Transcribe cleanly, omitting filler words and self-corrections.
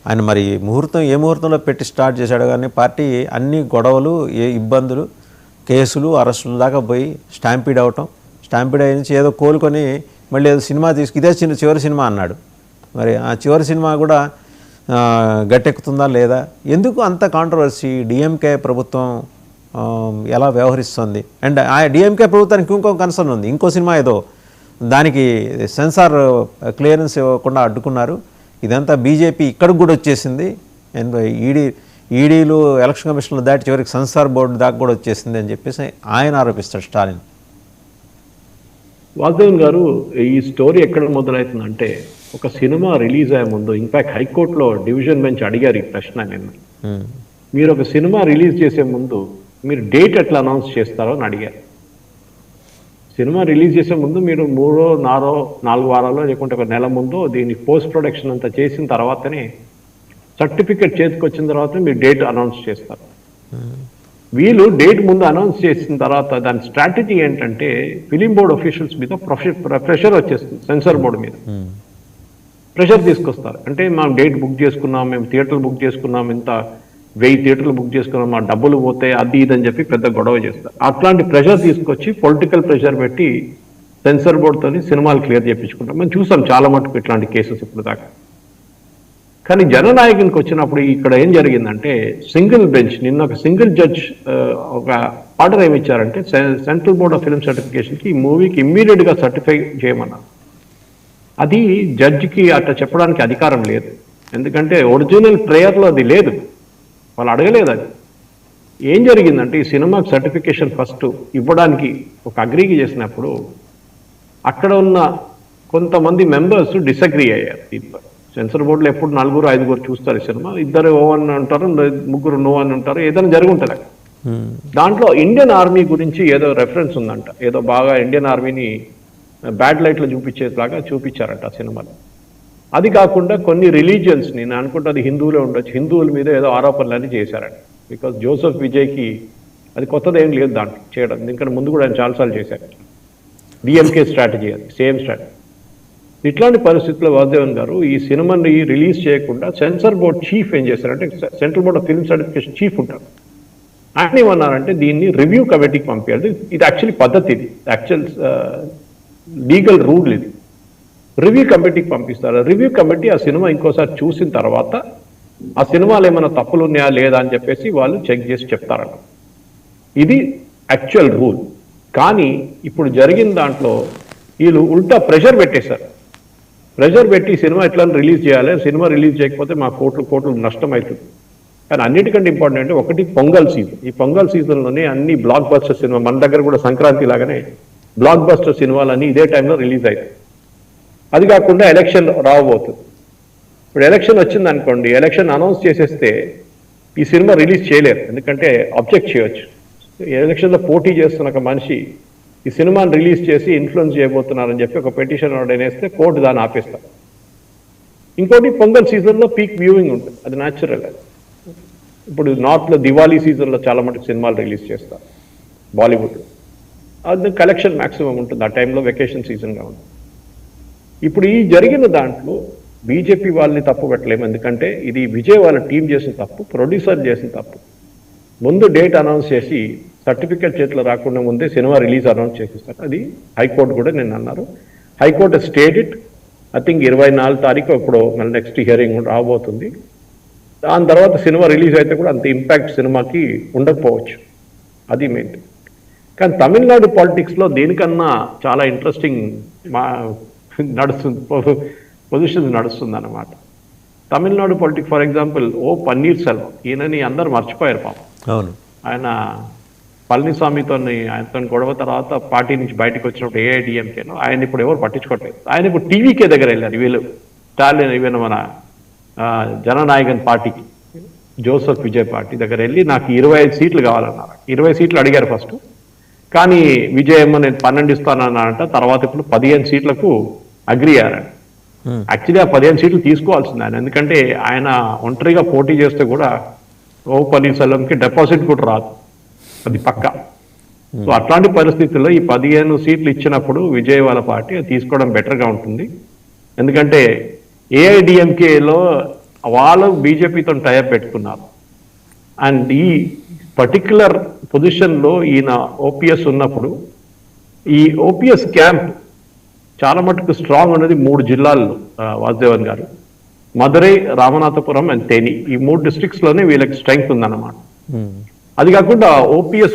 ఆయన మరి ముహూర్తం ఏ ముహూర్తంలో పెట్టి స్టార్ట్ చేశాడు కానీ పార్టీ అన్ని గొడవలు ఏ ఇబ్బందులు కేసులు అరెస్టుల దాకా పోయి స్టాంపీడ్ అయిన నుంచి ఏదో కోలుకొని మళ్ళీ ఏదో సినిమా ఇదే చివరి సినిమా అన్నాడు. మరి ఆ చివరి సినిమా కూడా గట్టెక్కుతుందా లేదా? ఎందుకు అంత కాంట్రవర్సీ? డిఎంకే ప్రభుత్వం ఎలా వ్యవహరిస్తుంది? అండ్ ఆ డిఎంకే ప్రభుత్వానికి ఇంకో కన్సర్న్ ఉంది. ఇంకో సినిమా ఏదో దానికి సెన్సార్ క్లియరెన్స్ ఇవ్వకుండా అడ్డుకున్నారు. ఇదంతా బీజేపీ ఇక్కడికి కూడా వచ్చేసింది. అండ్ ఈడీలు ఎలక్షన్ కమిషన్లు దాటి చివరికి సెన్సార్ బోర్డు దాకా కూడా వచ్చేసింది అని చెప్పేసి ఆయన ఆరోపిస్తాడు స్టాలిన్. వాసుదేవన్ గారు, ఈ స్టోరీ ఎక్కడ మొదలవుతుందంటే ఒక సినిమా రిలీజ్ అయ్యే ముందు, ఇన్ఫాక్ట్ హైకోర్టులో డివిజన్ బెంచ్ అడిగారు ఈ ప్రశ్న. నిన్న మీరు ఒక సినిమా రిలీజ్ చేసే ముందు మీరు డేట్ ఎట్లా అనౌన్స్ చేస్తారో అని అడిగారు. సినిమా రిలీజ్ చేసే ముందు మీరు 4 వారాలు లేకుంటే ఒక నెల ముందు దీన్ని పోస్ట్ ప్రొడక్షన్ అంతా చేసిన తర్వాతనే, సర్టిఫికెట్ చేతికి వచ్చిన తర్వాత మీరు డేట్ అనౌన్స్ చేస్తారు. వీళ్ళు డేట్ ముందు అనౌన్స్ చేసిన తర్వాత దాని స్ట్రాటజీ ఏంటంటే ఫిలిం బోర్డ్ ఆఫీషియల్స్ మీద ప్రెషర్ వచ్చేస్తుంది. సెన్సార్ బోర్డు మీద ప్రెషర్ తీసుకొస్తారు. అంటే మేము డేట్ బుక్ చేసుకున్నాం, మేము థియేటర్లు బుక్ చేసుకున్నాం, ఇంత 1000 థియేటర్లు బుక్ చేసుకున్నాం, మా డబ్బులు పోతే అది ఇదని చెప్పి పెద్ద గొడవ చేస్తారు. అట్లాంటి ప్రెషర్ తీసుకొచ్చి పొలిటికల్ ప్రెషర్ పెట్టి సెన్సార్ బోర్డుతో సినిమాలు క్లియర్ చేయించుకుంటాం. మేము చూసాం చాలా మటుకు ఇట్లాంటి కేసెస్ ఇప్పుడు దాకా. కానీ జననాయకునికి వచ్చినప్పుడు ఇక్కడ ఏం జరిగిందంటే సింగిల్ బెంచ్, నిన్న ఒక సింగిల్ జడ్జ్ ఒక ఆర్డర్ ఏమి ఇచ్చారంటే సెంట్రల్ బోర్డ్ ఆఫ్ ఫిల్మ్ సర్టిఫికేషన్కి ఈ మూవీకి ఇమ్మీడియట్గా సర్టిఫై చేయమన్నారు. అది జడ్జికి అట్లా చెప్పడానికి అధికారం లేదు. ఎందుకంటే ఒరిజినల్ ట్రేయర్లో అది లేదు, వాళ్ళు అడగలేదు. అది ఏం జరిగిందంటే ఈ సినిమాకి సర్టిఫికేషన్ ఫస్ట్ ఇవ్వడానికి ఒక అగ్రీకి చేసినప్పుడు అక్కడ ఉన్న కొంతమంది మెంబర్స్ డిసగ్రీ అయ్యారు. దీంట్లో సెన్సర్ బోర్డులో ఎప్పుడు 4-5 చూస్తారు ఈ సినిమా, 2 ఓ అని అంటారు, 3 నో అని అంటారు, ఏదైనా జరుగుంటుంది. దాంట్లో ఇండియన్ ఆర్మీ గురించి ఏదో రెఫరెన్స్ ఉందంట, ఏదో బాగా ఇండియన్ ఆర్మీని బ్యాడ్ లైట్లో చూపించేలాగా చూపించారంట ఆ సినిమాలో. అది కాకుండా కొన్ని రిలీజియన్స్, నేను అనుకుంటే అది హిందువులే ఉండొచ్చు, హిందువుల మీద ఏదో ఆరోపణలన్నీ చేశారంట. బికాజ్ జోసెఫ్ విజయ్కి అది కొత్తది ఏం లేదు దాంట్లో చేయడం, ఎందుకంటే ముందు కూడా ఆయన చాలాసార్లు చేశారు. డిఎంకే స్ట్రాటజీ, అది సేమ్ స్ట్రాటజీ. ఇట్లాంటి పరిస్థితుల్లో వాసుదేవన్ గారు ఈ సినిమాని రిలీజ్ చేయకుండా సెన్సార్ బోర్డ్ చీఫ్ ఏం చేశారంటే, central board of film certification chief ఉంటారు, ఆయన ఏమన్నారంటే దీన్ని రివ్యూ కమిటీకి పంపించాలి. ఇది యాక్చువల్లీ పద్ధతి, ఇది యాక్చువల్ లీగల్ రూల్. ఇది రివ్యూ కమిటీకి పంపిస్తారు. రివ్యూ కమిటీ ఆ సినిమా ఇంకోసారి చూసిన తర్వాత ఆ సినిమాలో ఏమైనా తప్పులు ఉన్నాయా లేదా అని చెప్పేసి వాళ్ళు చెక్ చేసి చెప్తారట. ఇది యాక్చువల్ రూల్. కానీ ఇప్పుడు జరిగిన దాంట్లో వీళ్ళు ఉల్టా ప్రెషర్ పెట్టేశారు. ప్రెషర్ పెట్టి సినిమా ఎట్లా రిలీజ్ చేయాలి, సినిమా రిలీజ్ చేయకపోతే మా కోట్లు నష్టం అవుతుంది. కానీ అన్నిటికంటే ఇంపార్టెంట్ అంటే ఒకటి పొంగల్ సీజన్. ఈ పొంగల్ సీజన్లోనే అన్ని బ్లాక్ బస్టర్ సినిమా, మన దగ్గర కూడా సంక్రాంతి లాగానే బ్లాక్ బస్టర్ సినిమాలన్నీ ఇదే టైంలో రిలీజ్ అవుతాయి. అది కాకుండా ఎలక్షన్ రాబోతుంది. ఇప్పుడు ఎలక్షన్ వచ్చింది అనుకోండి, ఎలక్షన్ అనౌన్స్ చేసేస్తే ఈ సినిమా రిలీజ్ చేయలేరు, ఎందుకంటే అబ్జెక్ట్ చేయొచ్చు. ఎలక్షన్లో పోటీ చేస్తున్న ఒక మనిషి ఈ సినిమాని రిలీజ్ చేసి ఇన్ఫ్లుయెన్స్ చేయబోతున్నారని చెప్పి ఒక పిటిషన్ ఆర్డర్ వేస్తే కోర్టు దాన్ని ఆపేస్తారు. ఇంకోటి పొంగల్ సీజన్లో పీక్ వ్యూయింగ్ ఉంటుంది, అది న్యాచురల్. అది ఇప్పుడు నార్త్లో దివాళీ సీజన్లో చాలా మటుకు సినిమాలు రిలీజ్ చేస్తారు బాలీవుడ్లో, అది కలెక్షన్ మ్యాక్సిమం ఉంటుంది ఆ టైంలో, వెకేషన్ సీజన్గా ఉంటుంది. ఇప్పుడు ఈ జరిగిన దాంట్లో బీజేపీ వాళ్ళని తప్పు పెట్టలేము, ఎందుకంటే ఇది విజయ్ వాళ్ళ టీం చేసిన తప్పు, ప్రొడ్యూసర్ చేసిన తప్పు. ముందు డేట్ అనౌన్స్ చేసి సర్టిఫికేట్ చేతిలో రాకుండా ముందే సినిమా రిలీజ్ అనౌన్స్ చేసేస్తారు. అది హైకోర్టు కూడా నిన్న అన్నారు. High court state it. I think 24 తారీఖు ఇప్పుడు మళ్ళీ నెక్స్ట్ హియరింగ్ రాబోతుంది. దాని తర్వాత సినిమా రిలీజ్ అయితే కూడా అంత ఇంపాక్ట్ సినిమాకి ఉండకపోవచ్చు, అది మెయిన్. కానీ తమిళనాడు పాలిటిక్స్లో దీనికన్నా చాలా ఇంట్రెస్టింగ్ నడుస్తుంది, పొజిషన్స్ నడుస్తుంది అన్నమాట. Tamil Nadu politics for example paneer Selvam, ఈయనని అందరు మర్చిపోయారు పాపం. అవును, ఆయన పళనిస్వామితో ఆయనతో గొడవ తర్వాత పార్టీ నుంచి బయటకు వచ్చినప్పుడు ఏఐడిఎంకేనో ఆయన ఇప్పుడు ఎవరు పట్టించుకోవట్లేదు. ఆయన ఇప్పుడు టీవీకే దగ్గర వెళ్ళారు వీళ్ళు, స్టాలిన్ ఈవెన్ మన జననాయకన్ పార్టీకి, జోసెఫ్ విజయ్ పార్టీ దగ్గర వెళ్ళి నాకు 25 సీట్లు కావాలన్నారు. 20 సీట్లు అడిగారు ఫస్ట్, కానీ విజయ్ ఏమో నేను 12 ఇస్తానన్నారంట. తర్వాత ఇప్పుడు 15 సీట్లకు అగ్రి అయ్యారంట. యాక్చువల్లీ ఆ 15 సీట్లు తీసుకోవాల్సింది ఆయన, ఎందుకంటే ఆయన ఒంటరిగా పోటీ చేస్తే కూడా పన్నీర్సెల్వంకి డిపాజిట్ కూడా రాదు, అది పక్కా. సో అట్లాంటి పరిస్థితుల్లో ఈ 15 సీట్లు ఇచ్చినప్పుడు విజయ్ వాళ్ళ పార్టీ తీసుకోవడం బెటర్గా ఉంటుంది. ఎందుకంటే ఏఐడిఎంకేలో వాళ్ళు బీజేపీతో టైప్ పెట్టుకున్నారు. అండ్ ఈ పర్టిక్యులర్ పొజిషన్లో ఈయన ఓపీఎస్ ఉన్నప్పుడు ఈ ఓపీఎస్ క్యాంప్ చాలా మటుకు స్ట్రాంగ్ ఉన్నది 3 జిల్లాల్లో, వాసుదేవన్ గారు, మదురై, రామనాథపురం అండ్ తేని, ఈ 3 డిస్ట్రిక్ట్స్ లోనే వీళ్ళకి స్ట్రెంగ్త్ ఉందన్నమాట. అది కాకుండా ఓపీఎస్